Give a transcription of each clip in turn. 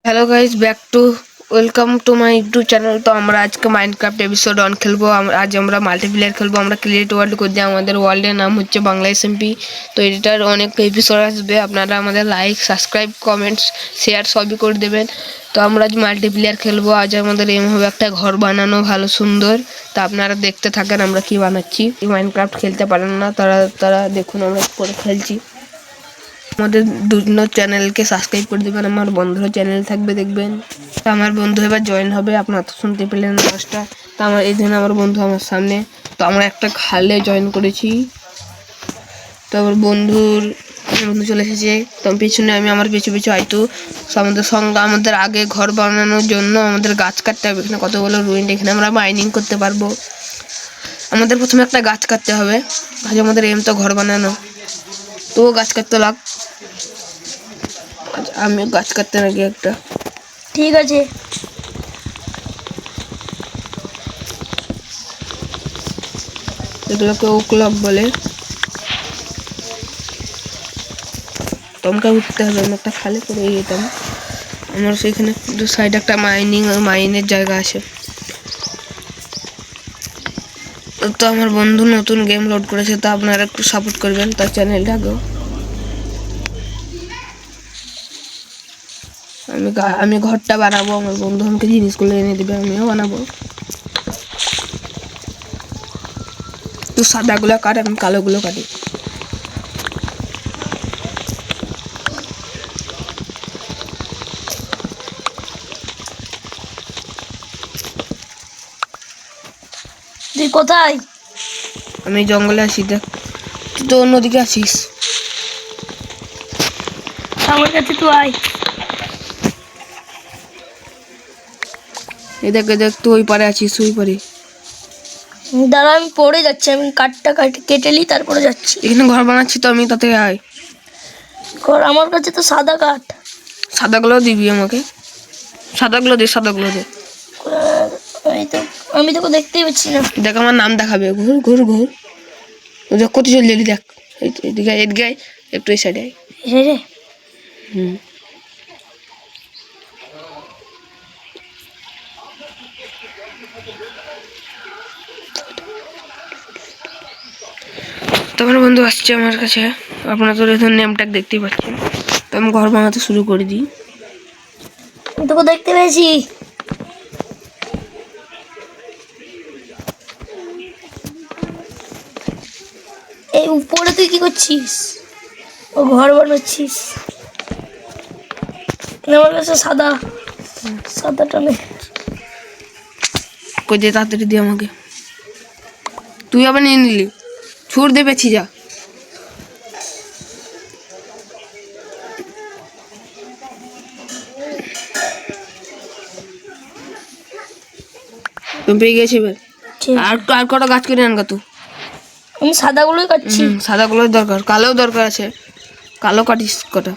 Hello guys, back to welcome to my YouTube channel. তো আমরা আজকে মাইনক্রাফট এপিসোড 1 খেলবো। আজ আমরা মাল্টিপ্লেয়ার খেলবো। আমরা ক্রিয়েট ওয়ার্ল্ড করছি। আমাদের ওয়ার্ল্ডের নাম হচ্ছে বাংলা এসএমপি। তো এটার অনেক এপিসোড আসবে। আপনারা আমাদের লাইক, সাবস্ক্রাইব, কমেন্টস, শেয়ার সবই করে দেবেন। তো আমরা আজ মাল্টিপ্লেয়ার খেলবো। আজ আমাদের এম হবে একটা ঘর বানানো ভালো সুন্দর। তা আপনারা দেখতে থাকেন আমরা কি বানাচ্ছি। মাইনক্রাফট খেলতে পারেন না তারা দেখুন আমরা করে খেলছি। আমাদের দুজনের চ্যানেলকে সাবস্ক্রাইব করে দেবেন। আমার বন্ধুর চ্যানেল থাকবে দেখবেন। তো আমার বন্ধু এবার জয়েন হবে। আপনারা তো শুনতে পেলেন দশটা। তো আমার এই জন্য আমার বন্ধু আমার সামনে। তো আমরা একটা খালে জয়েন করেছি। তো আমার বন্ধু চলে এসেছে। তো পিছনে আমি আমার পিছু পিছু আইতো। আমাদের সঙ্গে আমাদের আগে ঘর বানানোর জন্য আমাদের গাছ কাটতে হবে। এখানে কতগুলো রুইন, এখানে আমরা মাইনিং করতে পারবো। আমাদের প্রথমে একটা গাছ কাটতে হবে। আজ আমাদের এম তো ঘর বানানো। তো গাছ কাটতে লাগ। আমি গাছ কাটতে নাকি একটা। ঠিক আছে। এগুলোকে ওক্লক বলে। তোমাকে উঠতে হবে। আমি একটা খালি করে যেতাম। আমার সেখানে সাইডে একটা মাইনের জায়গা আছে। তো আমার বন্ধু নতুন গেম লোড করেছে। তো আপনারা একটু সাপোর্ট করবেন তার চ্যানেলটাকেও। আমি ঘরটা বানাবো। আমার বন্ধু আমাকে জিনিসগুলো এনে দেবে, আমিও বানাবো। তো সাদাগুলো কাট, আমি কালোগুলো কাটি। তুই কোথায়? আমি জঙ্গলে আছি। দেখ, তুই তো অন্যদিকে আছিস। আমার কাছে তুই আয়। এই দেখ তুই ওই পারে আছিস, ওই পারে। দাঁড়া, আমি পড়ে যাচ্ছি। আমি কাঠটা কেটে নিই, তারপরে যাচ্ছি। এখানে ঘর বানাচ্ছি তো আমি, তাতে আয়। আমার কাছে তো সাদা কাঠ। সাদাগুলো দিবি আমাকে। সাদাগুলো দে। আমি তোকে দেখতেই পাচ্ছি না। দেখ আমার নাম দেখাবে। ঘুর। দেখ কত চলে গেলি। দেখ এদিকে আয়, একটু এই সাইডে আয়। রে হুম। তোমার বন্ধু আসছে আমার কাছে। আপনারা তো এখন নেম ট্যাগ দেখতেই পাচ্ছেন। তো আমি ঘর বানাতে শুরু করে দিই। আমি তোকে দেখতে পেয়েছি। এই উপরে তুই কি করছিস? ও ঘর বানাচ্ছিস? আমার কাছে সাদাটা নেই। কই দে, তাড়াতাড়ি দিয়ে আমাকে। তুই আবার নিয়ে নিলি। ছুট দে পেছি যা। তুমি পেয়ে গেছি এবার। আর কটা গাছ কিনে আনগা তুই। আমি সাদাগুলোই কাটছি। সাদাগুলোর দরকার, কালোও দরকার আছে। কালো কাটিস কটা।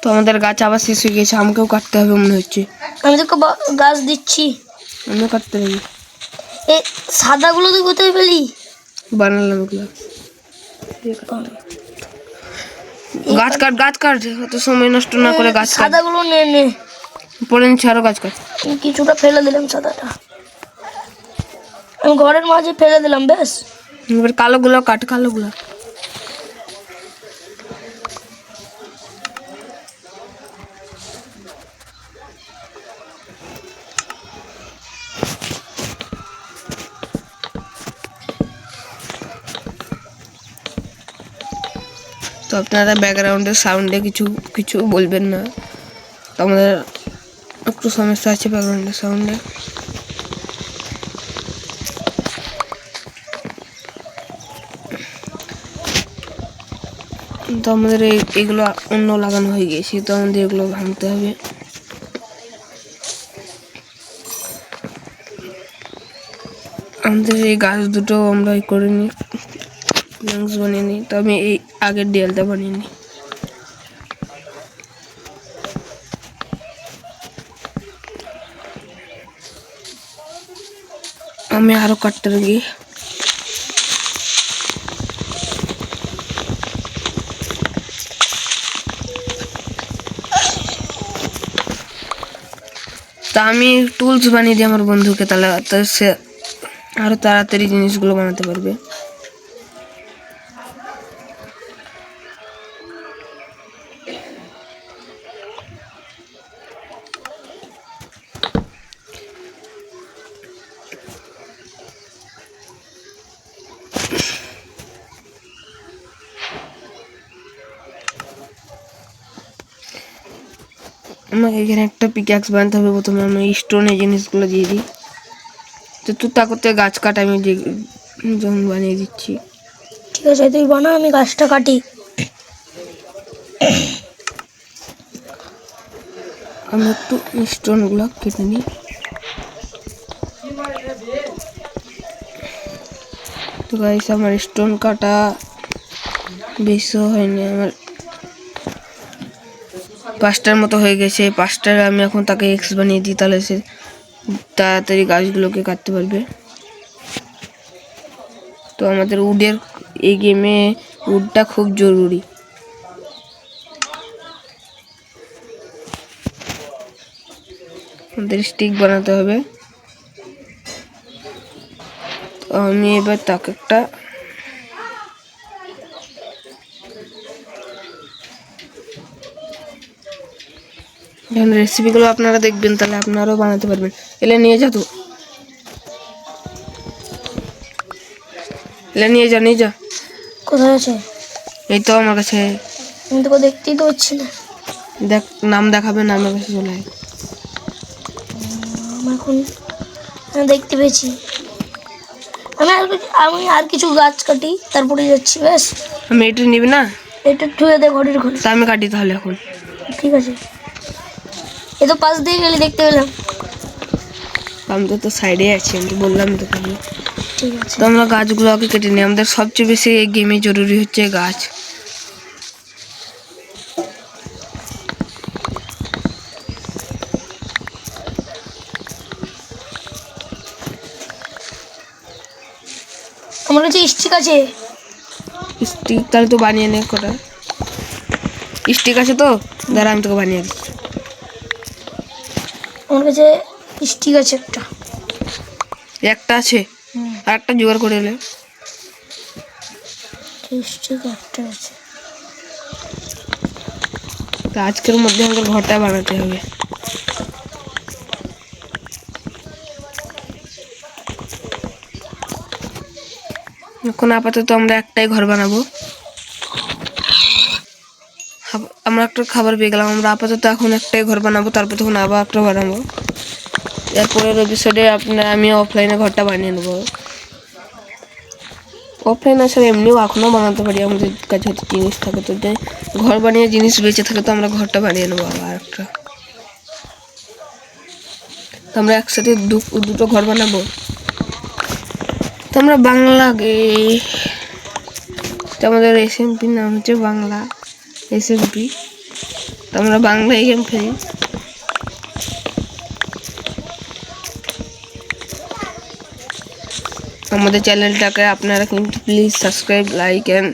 তো আমাদের গাছ আবার শেষ হয়ে গেছে। আমাকেও কাটতে হবে মনে হচ্ছে। আমি তোকে গাছ দিচ্ছি। আমিও কাটতে হবে। এ সাদাগুলো তুই কোথায় পেলি? বানালাম এগুলো। গাছ কাট অত সময় নষ্ট না করে গাছ কাট। সাদাগুলো নে। পরে নিচ্ছে আরো গাছ কাট। কিছুটা ফেলে দিলাম সাদাটা। আমি ঘরের মাঝে ফেলে দিলাম। বেশ, এবার কালোগুলো কাট, কালোগুলো। তো আপনারা ব্যাকগ্রাউন্ডের সাউন্ডে কিছু বলবেন না। তো আমাদের একটু সমস্যা আছে ব্যাকগ্রাউন্ডের সাউন্ডে। তো আমাদের এগুলো অন্য লাগানো হয়ে গেছে, তো আমাদের এগুলো ভাঙতে হবে। আমাদের এই গাছ দুটো আমরা করে নিই, লাংস বানিয়ে নিই। তো আমি এই আগের দেয়ালটা বানিয়ে নিই। আমি আরো কাটতে লাগি। তা আমি টুলস বানিয়ে দিই আমার বন্ধুকে, তাহলে তো সে আরো তাড়াতাড়ি জিনিসগুলো বানাতে পারবে। আমাকে এখানে একটা পিক্যাক্স বানাতে হবে। প্রথমে আমি স্টোনের জিনিসগুলো দিয়ে দিই। তো তুই তা করতে গাছ কাট, আমি যেমন বানিয়ে দিচ্ছি। ঠিক আছে, তুই বানা, আমি গাছটা কাটি। আমি একটু স্টোনগুলো কেটে নিই। তো গাইস, আমার স্টোন কাটা বেশি হয়নি, আমার 5টার মতো হয়ে গেছে। 5টার আমি এখন তাকে এক্স বানিয়ে দিই, তাহলে সে তাড়াতাড়ি গাছগুলোকে কাটতে পারবে। তো আমাদের উডের এই গেমে উডটা খুব জরুরি। আমাদের স্টিক বানাতে হবে। তো আমি এবার তাকে একটা যখন রেসিপিগুলো আপনারা দেখবেন, তাহলে আপনারাও বানাতে পারবেন। এলে নিয়ে যা, তো এলে নিয়ে যা। কোথায় আছে? এই তো আমার কাছে। আমি তোকে দেখতেই তো পাচ্ছি না। দেখ, নাম দেখাবে, নামের কাছে চলে আয়। আমার এখন দেখতে পেয়েছি। আমি আর কিছু গাছ কাটি, তারপরে যাচ্ছি। ব্যাস, আমি এটা নিবি না? এটা ধুয়ে দে ঘরের ঘরে। তা আমি কাটি তাহলে এখন। ঠিক আছে, এ তো পাশ দিয়ে গেলে দেখতে পেলাম। আমি তো সাইডে আছি, আমি তো বললাম তোকে। ঠিক আছে, তো আমরা গাছগুলোকে কেটে নিই। আমাদের সবচেয়ে বেশি এই গেমে জরুরি হচ্ছে গাছ। আমার কাছে স্টিক আছে। স্টিক তাহলে তো বানিয়ে নে কটা। স্টিক আছে তো? দাঁড়া, আমি তোকে বানিয়ে দিচ্ছি। আমার কাছে স্টিক আছে একটা আছে, আর একটা জোগাড় করে এলে। স্টিক একটা আছে। তো আজকের মধ্যে আমাদের ঘরটা বানাতে হবে। এখন আপাতত আমরা একটাই ঘর বানাবো। আমরা একটা খাবার পেয়ে গেলাম। আমরা আপাতত এখন একটাই ঘর বানাবো, তারপর তখন আবার একটা বানাবো। এরপরের এপিসোডে আমি অফলাইনে ঘরটা বানিয়ে নেবো। অফলাইন আসলে এমনিও এখনও বানাতে পারি, আমাদের কাছে হয়তো জিনিস থাকে। তো যাই ঘর বানিয়ে জিনিস বেঁচে থাকে, তো আমরা ঘরটা বানিয়ে নেবো আবার একটা। তো আমরা একসাথে দুটো ঘর বানাবো। তো আমরা বাংলা তো আমাদের এসএমপির নাম হচ্ছে বাংলা এসএমপি। তো আমরা বাংলায় গেম খেলি। আমাদের চ্যানেলটাকে আপনারা কিন্তু please subscribe, like and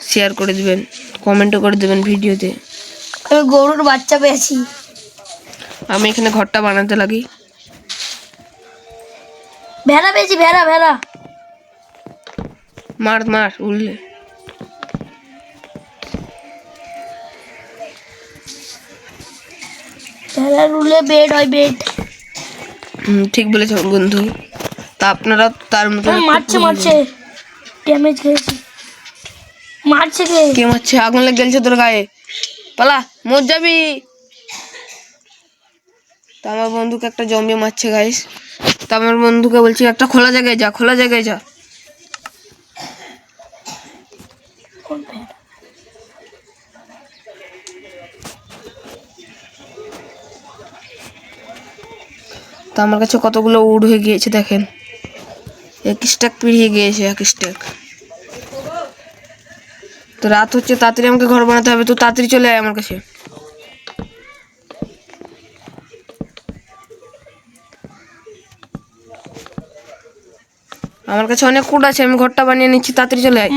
share করে দেবেন, কমেন্টও করে দেবেন ভিডিওতে। আমি গরুর বাচ্চা পেয়েছি। আমি এখানে ঘরটা বানাতে লাগি। ভেড়া পেয়েছি, ভেড়া। মার উঠলে। ভেড়ার উলে বেড হয়, বেড। ঠিক বলেছ বন্ধু। তা আপনারা তার মতো মারছে ড্যামেজ খেয়েছি। মারছে কে মারছে? আগুন লেগে গেছে তোর গায়ে, পালা, মর যাবি। তা আমার বন্ধুকে একটা জম্বি মারছে গাইস। তা আমার বন্ধুকে বলছি একটা খোলা জায়গায় যা। তো আমার কাছে কতগুলো উড হয়ে গিয়েছে দেখেন, 1 স্ট্যাক পেরিয়ে গিয়েছে, 1 স্ট্যাক। তো রাত হচ্ছে, তাড়াতাড়ি আমাকে ঘর বানাতে হবে, তো তাড়াতাড়ি চলে আয় আমার কাছে। আমার কাছে অনেক কুড আছে, আমি ঘরটা বানিয়ে নিচ্ছি, তাড়াতাড়ি চলে আয়।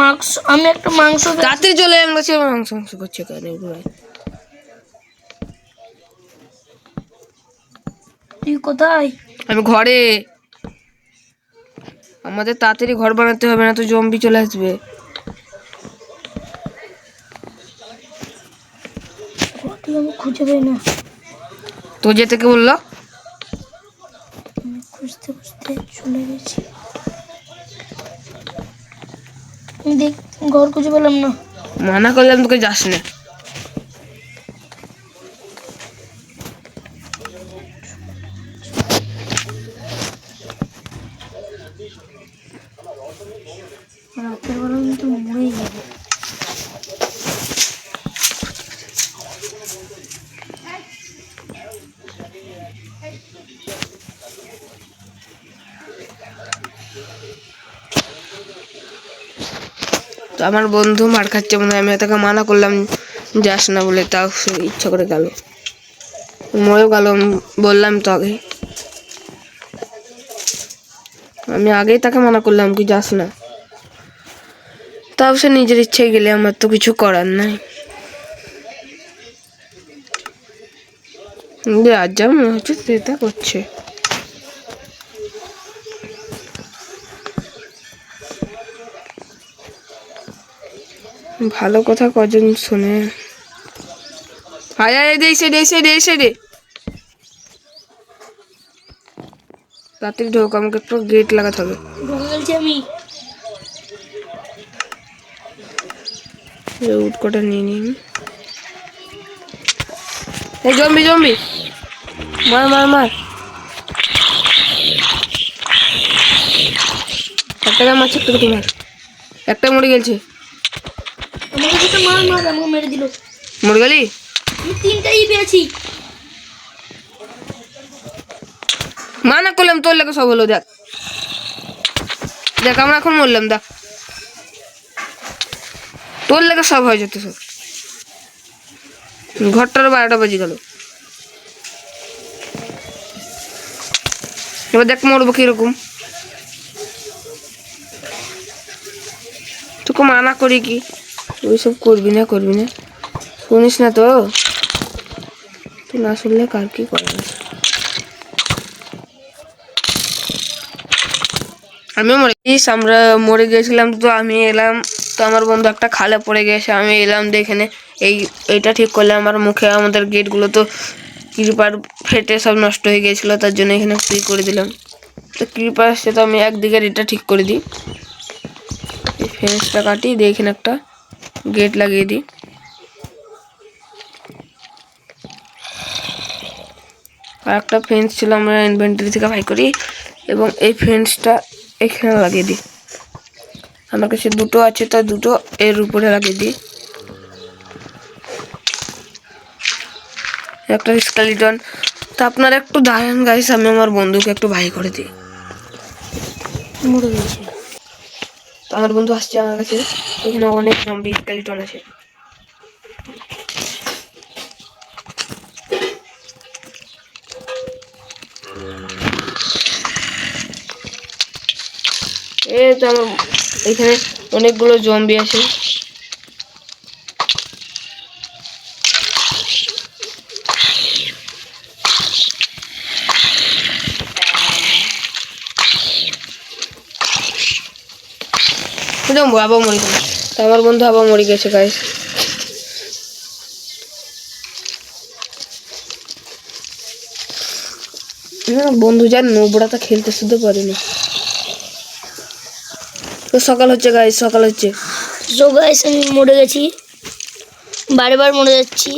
আমি একটা মাংস তাড়াতাড়ি চলে আয় আমার কাছে। মাংস মাংস করছে কেন এগুলো? তুই কোথায়? আমি ঘরে। আমাদের তাড়াতাড়ি ঘর বানাতে হবে, না তো জম্বি চলে আসবে। ঘরটি আমি খুঁজে পাই না। তো যেতে কে বললো? আমি খুঁজতে খুঁজতে চলে গেছি। দেখ, ঘর খুঁজে পেলাম না। মানা করলাম তোকে যাস না। রাতের বেলা কিন্তু মরেই যাবে। তো আমার বন্ধু মার খাচ্ছে মনে হয়, আমি তাকে মানা করলাম যাস না বলে, তাও সে ইচ্ছা করে গেল, মরেও গেল। বললাম তো আগে, আমি আগেই তাকে মানা করলাম কি যাস না, তাও সে নিজের ইচ্ছায় গেলে, আমার তো কিছু করার নাই। আজ যা মনে হচ্ছে সেটা করছে। ভালো কথা কজন শোনে। হায় হায়, এই তাড়াতাড়ি ঢোক, আমাকে একটু গেট লাগাতে হবে। বলছি আমি উড কটা নিয়ে নিন। এই জম্বি জম্বি, মার মার মার। একটা মারছে, একটা মার, একটা মরে গেছে। আমাকে যেটা মার মার আমাকে মেরে দিল। মরে গেলি? আমি 3টাই পেয়েছি। মানা করলাম, তোর লেগে সব হলো। দেখ দেখ, আমরা এখন মরলাম, দেখ তোর লেগে সব হয়ে যেত সব। ঘরটারও 12টা বাজে গেল। এবার দেখ মরবো কিরকম। তোকে মানা করি কি ওইসব করবি না শুনিস না তো? তুই না শুনলে কার কি করা আছে। আমিও মরে গেছিস, আমরা মরে গেছিলাম, তো আমি এলাম, তো আমার বন্ধু একটা খালে পড়ে গেছে, আমি এলাম দেখে এইটা ঠিক করলে আমার মুখে আমাদের গেটগুলো তো ক্রিপার ফেটে সব নষ্ট হয়ে গিয়েছিলো, তার জন্য এখানে ফ্রি করে দিলাম। তো ক্রিপার আসছে, তো আমি একদিকের এটা ঠিক করে দিই, এই ফেন্সটা কাটি দিয়ে এখানে একটা গেট লাগিয়ে দিই। আর একটা ফেন্স ছিল আমরা ইনভেন্টরি থেকে বাই করি, এবং এই ফেন্সটা এখানে লাগিয়ে দিই। আমার কাছে 2টো আছে, তাই 2টো এর উপরে লাগিয়ে দিই। একটা স্কেলিটন। তো আপনারা একটু দাঁড়ান গাইস, আমি আমার বন্ধুকে একটু বাই করে দিই। মরে গেছে। তো আমার বন্ধু আসছে আমার কাছে, এখানে অনেক জম্বি স্কেলিটন আছে। তো আমার এখানে অনেকগুলো জম্বি আছে। আবার মরে গেল। তো আমার বন্ধু আবার মরে গেছে গাইস। বন্ধু যার নোবড়াটা খেলতে শুধু পারিনি। তো সকাল হচ্ছে গাইস, সকাল হচ্ছে। সো গাইস, আমি মরে গেছি, বারবার মরে যাচ্ছি।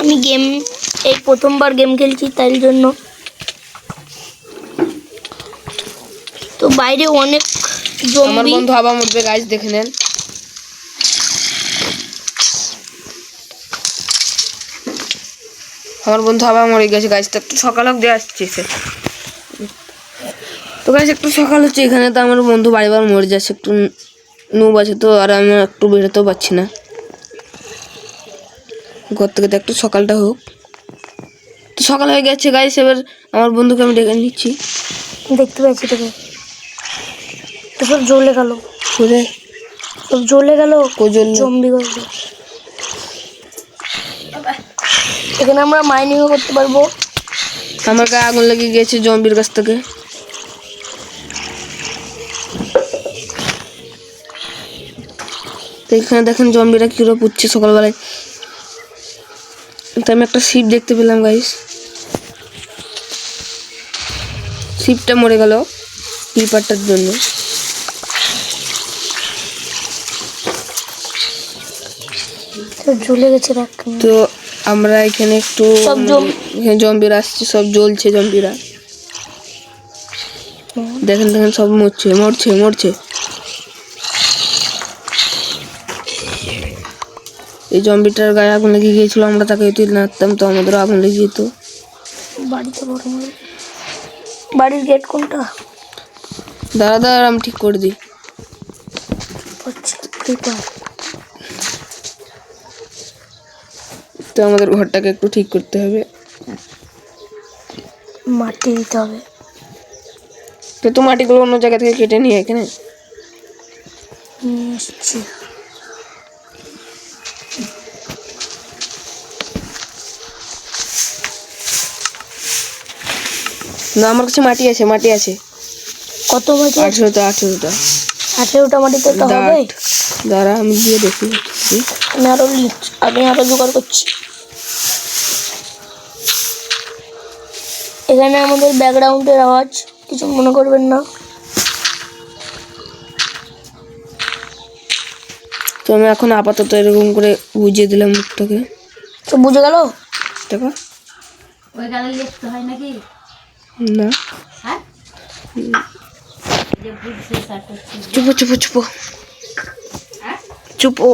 আমি এই প্রথমবার গেম খেলছি, তাই জন্য। তো বাইরে অনেক আমার জম্বি। বন্ধু আবার মরবে গাইস, দেখে নেন। আমার বন্ধু আবার মরে গেছে গাছ, তো একটু সকাল হোক দিয়ে আসছে সে। তো গাছ একটু সকাল হচ্ছে এখানে, তো আমার বন্ধু বাড়িবার মরে যাচ্ছে, একটু নুব আছে তো, আর আমি একটু বেরোতেও পারছি না ঘর থেকে। তো একটু সকালটা হোক। তো সকাল হয়ে গেছে গাইস, এবার আমার বন্ধুকে আমি ডেকে নিচ্ছি। দেখতে পাচ্ছি তোকে, তো সব জ্বলে গেল, কোথায়? সব জ্বলে গেল, কোজন জম্বি গেল। এখানে আমরা মাইনিংও করতে পারবো। আমার গায়ে আগুন লেগে গেছে জম্বির কাছ থেকে। তো এখানে দেখেন জম্বিরা কিরো পুচ্ছে সকালবেলায়। তো আমি একটা শিপ দেখতে পেলাম গাইস, শিপটা মরে গেল ক্রিপারটার জন্য। সব জ্বলে গেছে দেখ। তো আমরা এখানে একটু সব এখানে জম্বিরা আসছে, সব জ্বলছে জম্বিরা। দেখেন দেখেন সব মরছে মরছে মরছে। এই জম্বিটার গায়ে আগুন লেগে গিয়েছিল, আমরা তাকে যদি নাড়তাম তো আমাদেরও আগুন লেগে যেত। বাড়িতে বড় বড় বাড়ির গেট কোনটা? দাঁড়া দাঁড়া আমি ঠিক করে দিই। তো আমাদের ঘরটাকে একটু ঠিক করতে হবে, মাটি দিতে হবে। তো মাটিগুলো অন্য জায়গা থেকে কেটে নিয়ে এখানে নিয়ে এসছি। না আমার কাছে মাটি আছে, মাটি আছে। কত মাটি? 18টা 18টা 18টা মাটিতে তো হবে। দাঁড়া আমি গিয়ে দেখি। আমি আরো জোগাড় করছি। এখানে আমাদের ব্যাকগ্রাউন্ডের আওয়াজ, কিছু মনে করবেন না। তো আমি এখন আপাতত এরকম করে বুঝিয়ে দিলাম মুখটাকে। তো বুঝে গেল? দেখো ওই গালে লিখতে হয় নাকি? না হ্যাঁ, চুপো চুপো চুপো চুপো।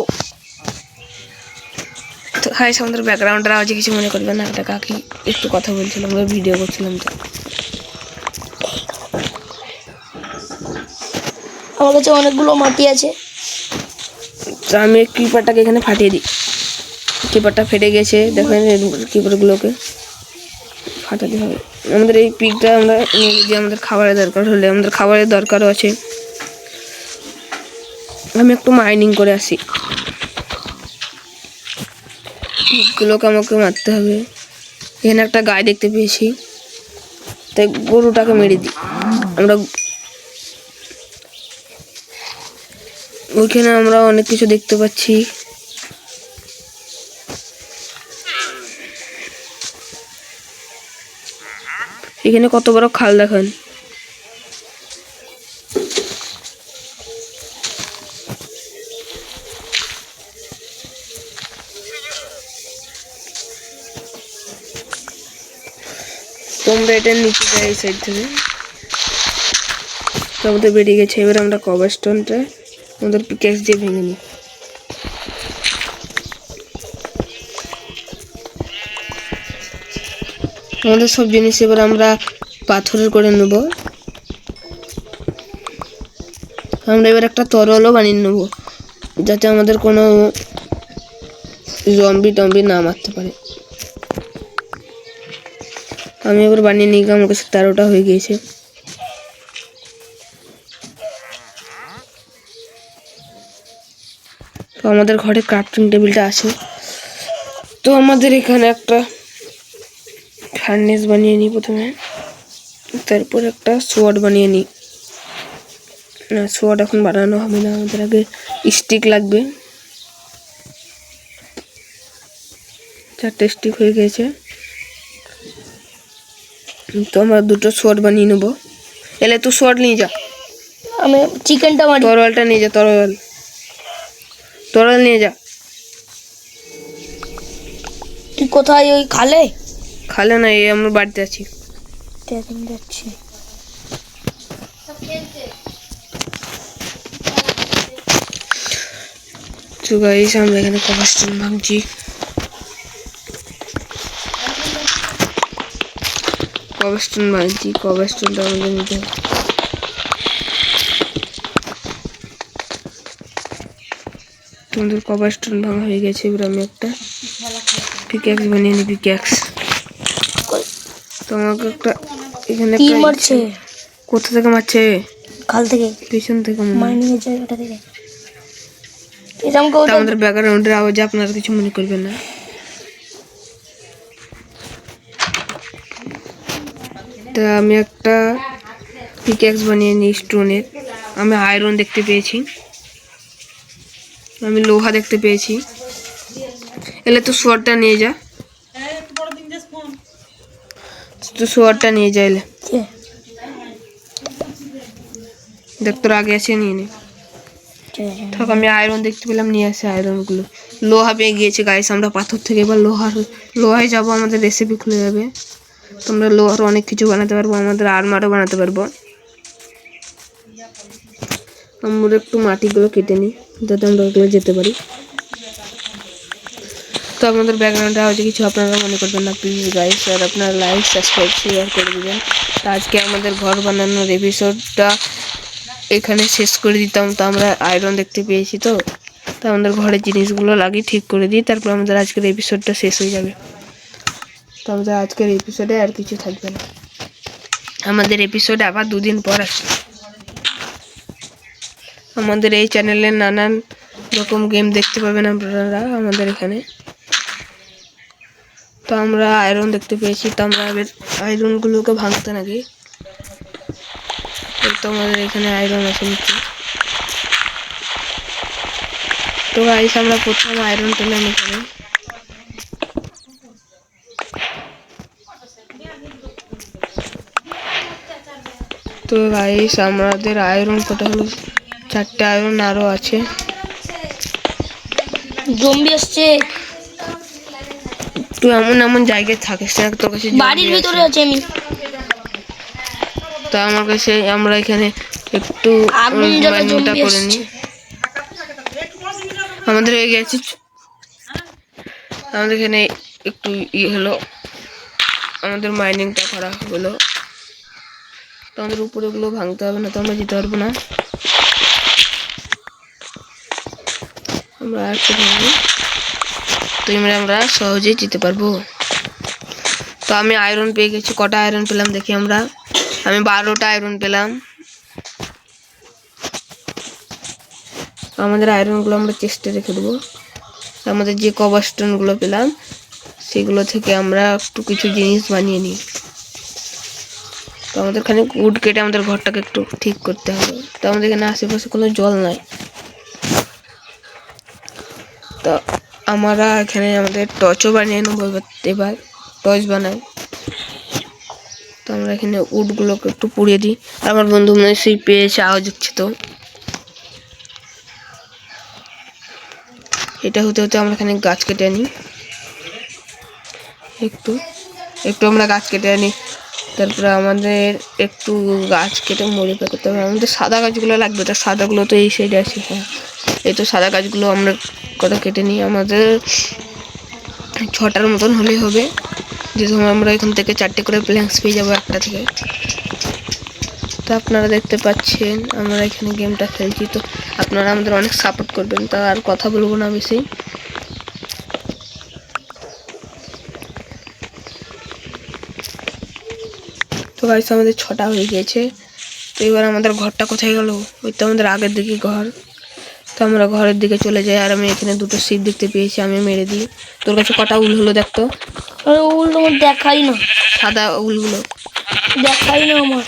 তো হাই আমাদের ব্যাকগ্রাউন্ডের আওয়াজে কিছু মনে করবে না, এটা কাকি একটু কথা বলছিলাম, আমরা ভিডিও করছিলাম। তো আমার কাছে অনেকগুলো মাটি আছে। তো আমি কিপারটাকে এখানে ফাটিয়ে দিই। কিপারটা ফেটে গেছে, দেখেন কিপারগুলোকে ফাটাতে হবে। আমাদের এই পিকটা আমরা নিয়ে গিয়ে আমাদের খাবারের দরকার হলে, আমাদের খাবারের দরকারও আছে। আমি একটু মাইনিং করে আসি, পিকগুলোকে আমাকে মারতে হবে। এখানে একটা গায়ে দেখতে পেয়েছি, তাই গরুটাকে মেরে দিই আমরা। ওইখানে আমরা অনেক কিছু দেখতে পাচ্ছি। এখানে কত বড় খাল দেখেন। তোমরা এটা নিচে যাই এই সাইড থেকে। তো আমাদের বেরিয়ে গেছে। এবার আমরা কভার স্টোনটা আমাদের পিকেক্স দিয়ে ভেঙে নিই। আমাদের সব জিনিস এবার আমরা পাথরের করে নেব। আমরা এবার একটা তরলও বানিয়ে নেব, যাতে আমাদের কোনো জম্বি টম্বি না মারতে পারে। আমি এবার বানিয়ে নিই, আমার কাছে 13টা হয়ে গিয়েছে। তো আমাদের ঘরে ক্রাফটিং টেবিলটা আছে। তো আমাদের এখানে একটা ফার্নেস বানিয়ে নিই প্রথমে, তারপর একটা সোয়ার্ড বানিয়ে নিই। না সোয়ার্ড এখন বানানো হবে না, আমাদের আগে স্টিক লাগবে। 4টে স্টিক হয়ে গেছে। তো আমরা 2টো সোয়ার্ড বানিয়ে নেবো। এলে তুই সোয়ার্ড নিয়ে যা, আমি চিকেনটা মারি। তরোয়ালটা নিয়ে যা, তরোয়াল নিয়ে যা। তুই কোথায়? ওই খালে? খালে না, এই আমরা বাড়িতে আছি। যাচ্ছি। তো গাইস আমরা এখানে কভার স্টোন ভাঙছি। কবস্টোন বানিয়েছি, কবস্টোনটা আমাদের নিতে হবে। তোমাদের কবস্টোন ভাঙা হয়ে গেছে, এবার আমি একটা পিক্যাক্স বানিয়ে নিই। পিক্যাক্স তোমাকে একটা এখানে কি একটা মারছে? কোথা থেকে মারছে? কাল থেকে পিছন থেকে মনে হয়। মাইনিং এর জায়গাটা থেকে। এটা আমাকে তা ওটা আমাদের ব্যাকগ্রাউন্ডের আওয়াজে আপনারা কিছু মনে করবেন না। তা আমি একটা পিক্যাক্স বানিয়ে নিই স্টোনের। আমি আয়রন দেখতে পেয়েছি, আমি লোহা দেখতে পেয়েছি। এলে তো সোয়ারটা নিয়ে যা, তো সোয়ারটা নিয়ে যা। এলে কে? দেখ তোর আগে আছে, নিয়ে নে। ঠিক আছে। থাক, আমি আয়রন দেখতে পেলাম, নিয়ে আসে আয়রনগুলো। লোহা পেয়ে গিয়েছে গাইস, আমরা পাথর থেকে এবার লোহায় যাবো। আমাদের রেসিপি খুলে যাবে, তোমরা লোহার অনেক কিছু বানাতে পারবো, আমাদের আর্মারও বানাতে পারবো। আমরা একটু মাটিগুলো কেটে নিই যাতে আমরা ওগুলো যেতে পারি। তো আমাদের ব্যাকগ্রাউন্ডে হয়তো কিছু আপনারা মনে করবেন না প্লিজ গাইস, আর আপনারা লাইক সাবস্ক্রাইব শেয়ার করে দেবেন। তো আজকে আমাদের ঘর বানানোর এপিসোডটা এখানে শেষ করে দিতাম। তো আমরা আয়রন দেখতে পেয়েছি, তো আমাদের ঘরের জিনিসগুলো লাগিয়ে ঠিক করে দিই, তারপর আমাদের আজকের এপিসোডটা শেষ হয়ে যাবে। তো আমাদের আজকের এপিসোডে আর কিছু থাকবে না, আমাদের এপিসোডে আবার 2 দিন পর আসবে। আমাদের এই চ্যানেলে নানান রকম গেম দেখতে পাবেন আপনারা আমাদের এখানে। তো আমরা আয়রন দেখতে পেয়েছি, তো আমরা এবার আয়রনগুলোকে ভাঙতে নাকি। তো আমাদের এখানে আয়রন আছে নিচে। তো গাইস আমরা প্রথম আয়রন পেলাম এখানে। তো গাইস আমাদের আয়রন কটা হলো? 4টে আয়রন আরো আছে। জম্বি আসছে। তুই এমন এমন জায়গায় থাকিস না, তোর কাছে বাড়ির ভিতরে আছে আমি। তা আমার কাছে আমরা এখানে একটু আগুন জ্বালা মাইনিংটা জম্বি করে নিই। আমাদের হয়ে গেছে, আমাদের এখানে একটু হলো, আমাদের মাইনিংটা করা হলো। তো আমাদের উপরে গুলো ভাঙতে হবে না, তো আমরা যেতে পারবো না। আমরা একটু ভাঙবো, তো আমরা সহজেই যেতে পারবো। তো আমি আয়রন পেয়ে গেছি। কটা আয়রন পেলাম দেখি আমরা? আমি 12টা আয়রন পেলাম। আমাদের আয়রনগুলো আমরা চেস্টে রেখে দেবো। আমাদের যে কবস্টোনগুলো পেলাম সেগুলো থেকে আমরা একটু কিছু জিনিস বানিয়ে নিই। তো আমাদের এখানে উড কেটে আমাদের ঘরটাকে একটু ঠিক করতে হবে। তো আমাদের এখানে আশেপাশে কোনো জল নাই, তো আমরা এখানে আমাদের টর্চও বানিয়ে নেবো। এবার টর্চ বানাই। তো আমরা এখানে উডগুলোকে একটু পুড়িয়ে দিই। আমার বন্ধু মনে হয় সেই পেয়েছে, আওয়াজ হচ্ছে। তো এটা হতে হতে আমরা এখানে গাছ কেটে আনি। একটু একটু আমরা গাছ কেটে আনি, তারপরে আমাদের একটু গাছ কেটে মডিফাই করতে হবে। আমাদের সাদা গাছগুলো লাগবে, তো সাদাগুলো তো এই সাইডে আছে। হ্যাঁ, এই তো সাদা গাছগুলো আমরা কটা কেটে নিই। আমাদের 6টার মতন হলেই হবে, যেহেতু আমরা এখান থেকে 4টে করে প্ল্যাঙ্কস পেয়ে যাবো একটা থেকে। তো আপনারা দেখতে পাচ্ছেন আমরা এখানে গেমটা খেলছি, তো আপনারা আমাদের অনেক সাপোর্ট করবেন। তা আর কথা বলবো না বেশি। তো গাইস আমাদের 6টা হয়ে গিয়েছে। তো এবার আমাদের ঘরটা কোথায় গেল? ওই তো আমাদের আগের দিকে ঘর। তো আমরা ঘরের দিকে চলে যাই। আর আমি এখানে 2টো শিপ দেখতে পেয়েছি, আমি মেরে দিই। তোর কাছে কটা উল হলো দেখতো? উল আমার দেখাই না। সাদা উলগুলো দেখাই না আমার।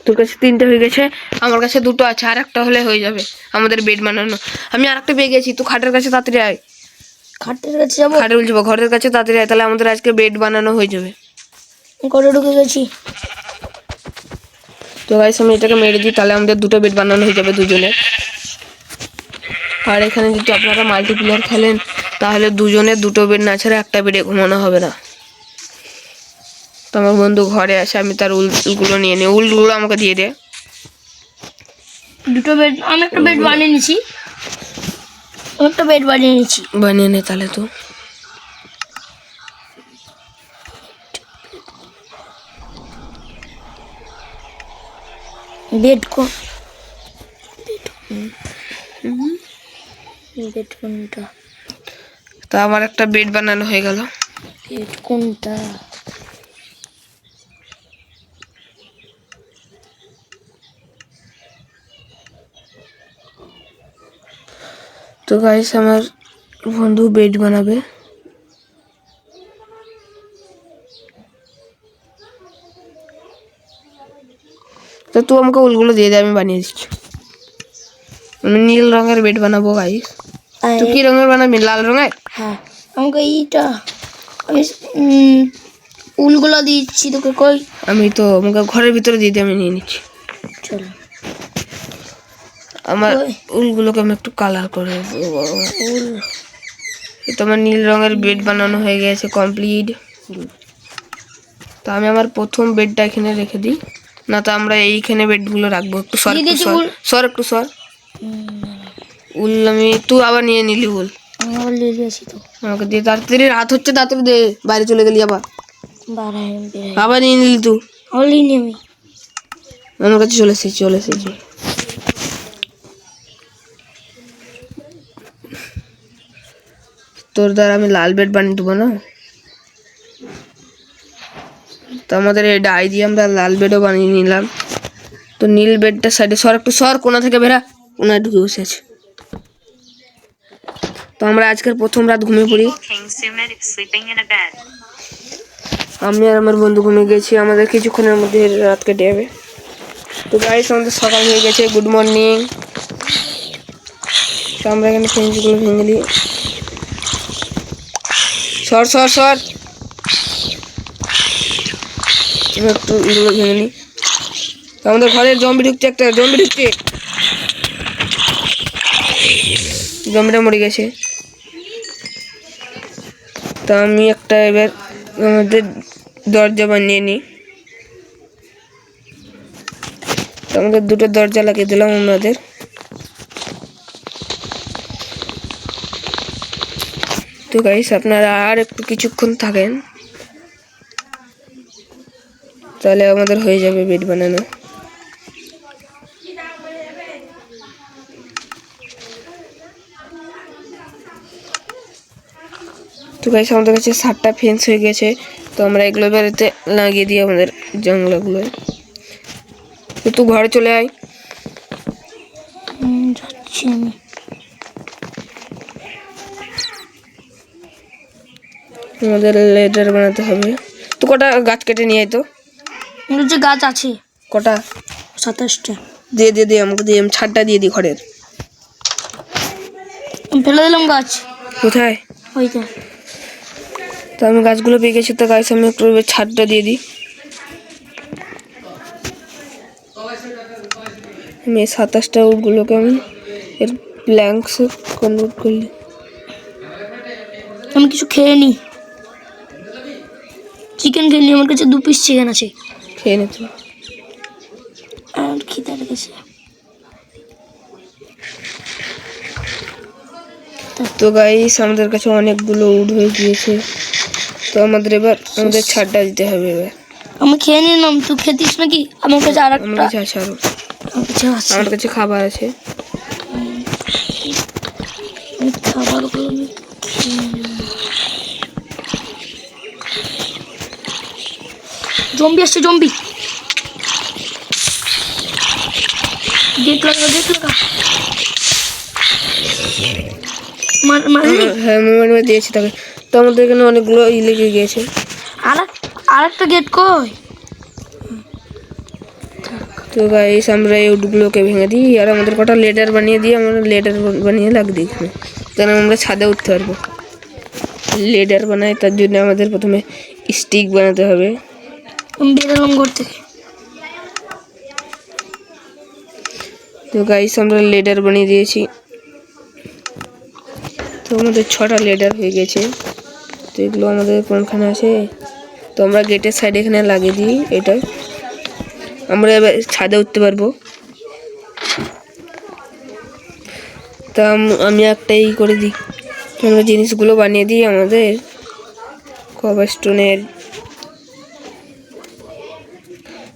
তোর কাছে 3টে হয়ে গেছে, আমার কাছে 2টো আছে, আর একটা হলে হয়ে যাবে আমাদের বেড বানানো। আমি আরেকটা পেয়ে গেছি। তুই খাটের কাছে তাড়াতাড়ি আয়। খাটের কাছে যাবো? খাটে যাবো, ঘরের কাছে তাড়াতাড়ি আয়, তাহলে আমাদের আজকে বেড বানানো হয়ে যাবে। ঘরে ঢুকে গেছি। তো গাইস আমি এটাকে মেরে দিই, তাহলে আমাদের 2টো বেড বানানো হয়ে যাবে দুজনের। আর এখানে যদি আপনারা মাল্টিপ্লেয়ার খেলেন তাহলে দুজনের 2টো বেড না ছাড়া একটা বেডে ঘুমানো হবে না। তো আমার বন্ধু ঘরে আসে, আমি তার উলগুলো নিয়ে নিই। উলগুলো আমাকে দিয়ে দে। 2টো বেড, আমি একটা বেড বানিয়ে নিছি। একটা বেড বানিয়ে নিয়েছি। বানিয়ে নে তাহলে তো। বেড কোনটা? তা আমার একটা বেড বানানো হয়ে গেল। বেড কোনটা? তো গাইস আমার বন্ধু বেড বানাবে। তো তুই আমাকে উলগুলো দিয়ে দে, আমি বানিয়ে দিচ্ছি। আমি নীল রঙের বেড বানাবো গাইস। তুই কি রঙের বানাবি? লাল রঙের? হ্যাঁ, আমাকে এইটা আমি উলগুলো দিচ্ছি তোকে। কই? আমি তো আমাকে ঘরের ভিতরে দিয়ে দিয়ে আমি নিয়ে নিচ্ছি। চলো, আমার কই? উলগুলোকে আমি একটু কালার করে দেবো। উল এটা আমার নীল রঙের বেড বানানো হয়ে গেছে কমপ্লিট। তো আমি আমার প্রথম বেডটা এখানে রেখে দিই, না তো আমরা এইখানে বেডগুলো রাখবো। একটু সর, একটু সর, সর, একটু সর। উল আমি, তুই আবার নিয়ে নিলি উল। আমি আবার নিয়ে গেছি তো। আমাকে দিয়ে তাড়াতাড়ি, রাত হচ্ছে, তাড়াতাড়ি দে, বাইরে চলে গেলি আবার। বাড়াই আবার নিয়ে নিলি তুই। অলিনি আমি। আমার কাছে চলে এসেছি, চলে এসেছি। তোর দ্বারা আমি লাল বেড বানিয়ে দেবো না? তো আমাদের এই ডাই দিয়ে আমরা লাল বেডও বানিয়ে নিলাম। তো নীল বেডটা সাইডে সর, একটু সর, কোনা থেকে বেরা, কোনায় ঢুকে বসে আছে। তো আমরা আজকের প্রথম রাত ঘুমিয়ে পড়ি। আমি আর আমার বন্ধু ঘুমিয়ে গেছি, আমাদের কিছুক্ষণের মধ্যে রাত কেটে যাবে। তো গাইস আমাদের সকাল হয়ে গেছে, গুড মর্নিং। তো আমরা এখানে ফেন্সগুলো ভেঙে দিই। সর সর সর, একটু এগুলো ভেঙে নিই। তো আমাদের ঘরের জম্বি ঢুকছে, একটা জম্বি ঢুকছে। জম্বিটা মরে গেছে। তো আমি একটা এবার আমাদের দরজা বানিয়ে নিই। তো আমাদের দুটো দরজা লাগিয়ে দিলাম আমাদের। তো গাইস আপনারা আর একটু কিছুক্ষণ থাকেন, তাহলে আমাদের হয়ে যাবে বেড বানানো। তো গাইস আমাদের কাছে 7টা ফেন্স হয়ে গেছে। তো আমরা এগুলো বেরোতে লাগিয়ে দিই আমাদের জানলাগুলো। তো তুই ঘরে চলে আয়। যাচ্ছি আমি। আমাদের লেডার বানাতে হবে। তো কটা গাছ কেটে নিয়ে আয় তো। যে গাছ আছে কটা? 27টা। দিয়ে দিয়ে দিয়ে আমাকে দিয়ে, আমি ছাদটা দিয়ে দিই ঘরের। আমি ফেলে দিলাম গাছ। কোথায়? ওইটা। তো আমি গাছগুলো পেয়ে গেছি। তো গাছ আমি একটু ছাদটা দিয়ে দিই। আমি 27টা উটগুলোকে আমি এর প্ল্যাঙ্কসে কনভার্ট করলি। আমি কিছু খেয়ে নিই, চিকেন খেয়ে নিই। আমার কাছে 2 পিস চিকেন আছে। খেয়ে নে তুই। আর খিদে লেগেছে। তো গাইস আমাদের কাছে অনেকগুলো উড হয়ে গিয়েছে। তো আমাদের এবার আমাদের ছাদটা দিতে হবে এবার। আমি খেয়ে নিলাম, তুই খেতিস নাকি? আমার কাছে আর আমার একটা কাছে আছে আরো। আছে। আমার কাছে খাবার আছে। খাবারগুলো জম্বি আসছে, জম্বি। গেট লাগা, গেট লাগা। হ্যাঁ আমি দিয়েছি তাকে। তো আমাদের এখানে অনেকগুলো লেগে গিয়েছে। আর একটা গেট কই? তো গাইস আমরা এই উডগুলোকে ভেঙে দিই, আর আমাদের কটা লেডার বানিয়ে দিই। আমরা লেডার বানিয়ে লাগিয়ে দিই এখানে, যেন আমরা ছাদে উঠতে পারবো। লেডার বানাই, তার জন্য আমাদের প্রথমে স্টিক বানাতে হবে। আমি বেরোলাম ঘর থেকে। তো গাইস আমরা লেডার বানিয়ে দিয়েছি। তো আমাদের 6টা লেডার হয়ে গেছে। তো এগুলো আমাদের কোনখানে আছে? তো আমরা গেটের সাইডে এখানে লাগিয়ে দিই। এটা আমরা এবার ছাদে উঠতে পারবো। তা আমি একটাই করে দিই, আমরা জিনিসগুলো বানিয়ে দিই আমাদের কভারস্টোনের।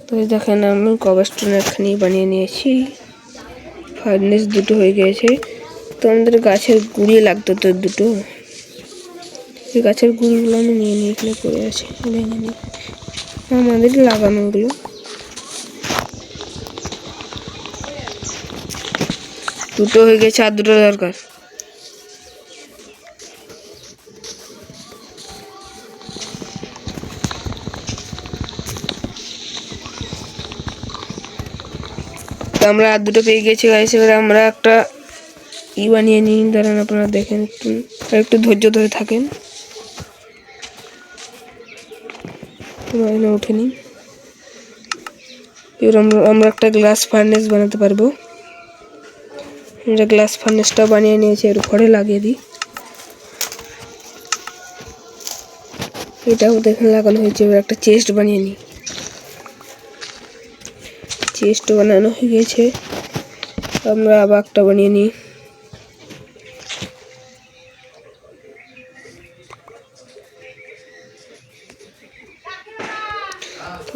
তো দেখেন আমি কভারস্টোনের খানি বানিয়ে নিয়েছি, ফার্নেস দুটো হয়ে গেছে। তো আমাদের গাছের গুঁড়ি লাগতো তো দুটো, এই গাছের গুঁড়িগুলো আমি নিয়ে নিয়ে এখানে পড়ে আছে, ভেঙে নিই আমাদের লাগানোগুলো। দুটো হয়ে গেছে, আর দুটো দরকার। তো আমরা আর দুটো পেয়ে গেছি গাইস। এবার আমরা একটা বানিয়ে নিই, দাঁড়ান আপনারা দেখেন একটু, আর একটু ধৈর্য ধরে থাকেন। উঠে নিই। এবার আমরা একটা গ্লাস ফার্নেস বানাতে পারবো। আমরা গ্লাস ফার্নেসটা বানিয়ে নিয়েছি, এর ঘরে লাগিয়ে দিই। এটাও দেখেন লাগানো হয়েছে। এবার একটা চেস্ট বানিয়ে নিই। চেস্ট বানানো হয়ে গেছে, আমরা আবার একটা বানিয়ে নিই।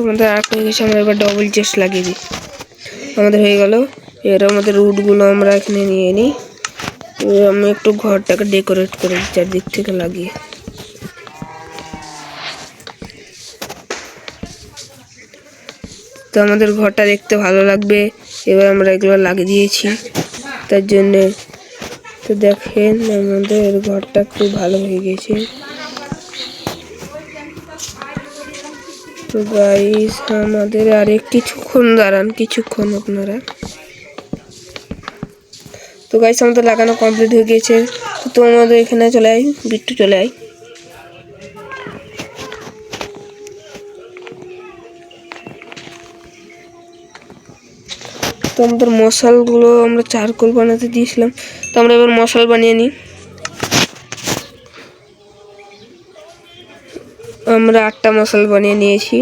আমাদের আরেকটা হয়ে গেছে, আমরা এবার ডবল চেস্ট লাগিয়ে দিই। আমাদের হয়ে গেল। এর আমাদের রুটগুলো আমরা এখানে নিয়ে নিই। আমি একটু ঘরটাকে ডেকোরেট করে দিই চারদিক থেকে লাগিয়ে। তো আমাদের ঘরটা দেখতে ভালো লাগবে। এবার আমরা এগুলো লাগিয়ে দিয়েছি তার জন্যে। তো দেখেন আমাদের ঘরটা খুব ভালো হয়ে গেছে। তো গাইস আমাদের আরে কিছুক্ষণ দাঁড়ান, কিছুক্ষণ আপনারা। তো গাইস আমাদের লাগানো কমপ্লিট হয়ে গেছে। তো আমাদের এখানে চলে আয়, বিট্টু চলে আয়। তো আমাদের মশালগুলো আমরা চারকোল বানাতে দিয়েছিলাম, তো আমরা এবার মশাল বানিয়ে নিই। আমরা 8টা মশাল বানিয়ে নিয়েছি,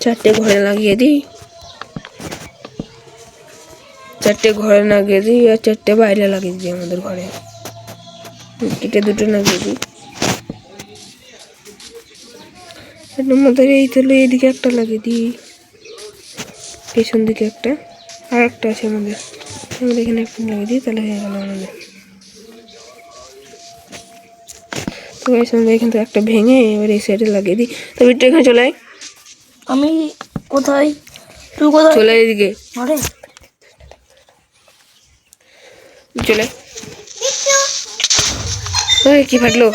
4টে ঘরে লাগিয়ে দিই, 4টে ঘরে লাগিয়ে দিই, আর 4টে বাইরে লাগিয়ে দিই আমাদের ঘরে। কেটে দুটো লাগিয়ে দিই। আমাদের এই তাহলে এইদিকে একটা লাগিয়ে দিই, পেছন দিকে একটা, আর একটা আছে আমাদের এখানে একটা লাগিয়ে দিই, তাহলে হয়ে গেল আমাদের। তো আমরা এখান থেকে একটা ভেঙে এবার এই সাইডে লাগিয়ে দিই। তো বিট্টু এখানে চলে আয়। আমি কোথায়? তুই কোথায়? চলে এদিকে, আরে চলে। কি ফাটলো?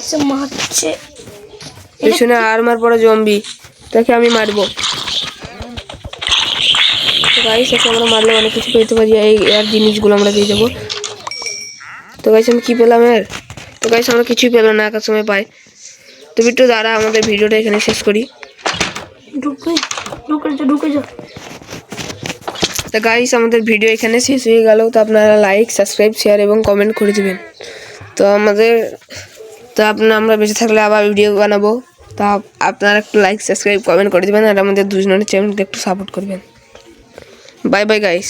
সে মারছে। পেছনে আর্মার পরে জম্বি, তাকে আমি মারবো। তো গাইস একে আমরা মারলে অনেক কিছু পেতে পারি, এই আর জিনিসগুলো আমরা দিয়ে যাবো। তো গাইস আমি কি পেলাম এর? তো গাইস আমরা কিছুই পেলাম না, একার সময় পাই। তো বিট্টু দাঁড়া, আমাদের ভিডিওটা এখানে শেষ করি। ঢুকে যা। তো গাইস আমাদের ভিডিও এখানে শেষ হয়ে গেল। তো আপনারা লাইক, সাবস্ক্রাইব, শেয়ার এবং কমেন্ট করে দিবেন। তো আমরা বেঁচে থাকলে আবার ভিডিও বানাবো। তা আপনারা একটু লাইক, সাবস্ক্রাইব, কমেন্ট করে দিবেন, আর আমাদের দুজনের চ্যানেলকে একটু সাপোর্ট করবেন। Bye bye guys.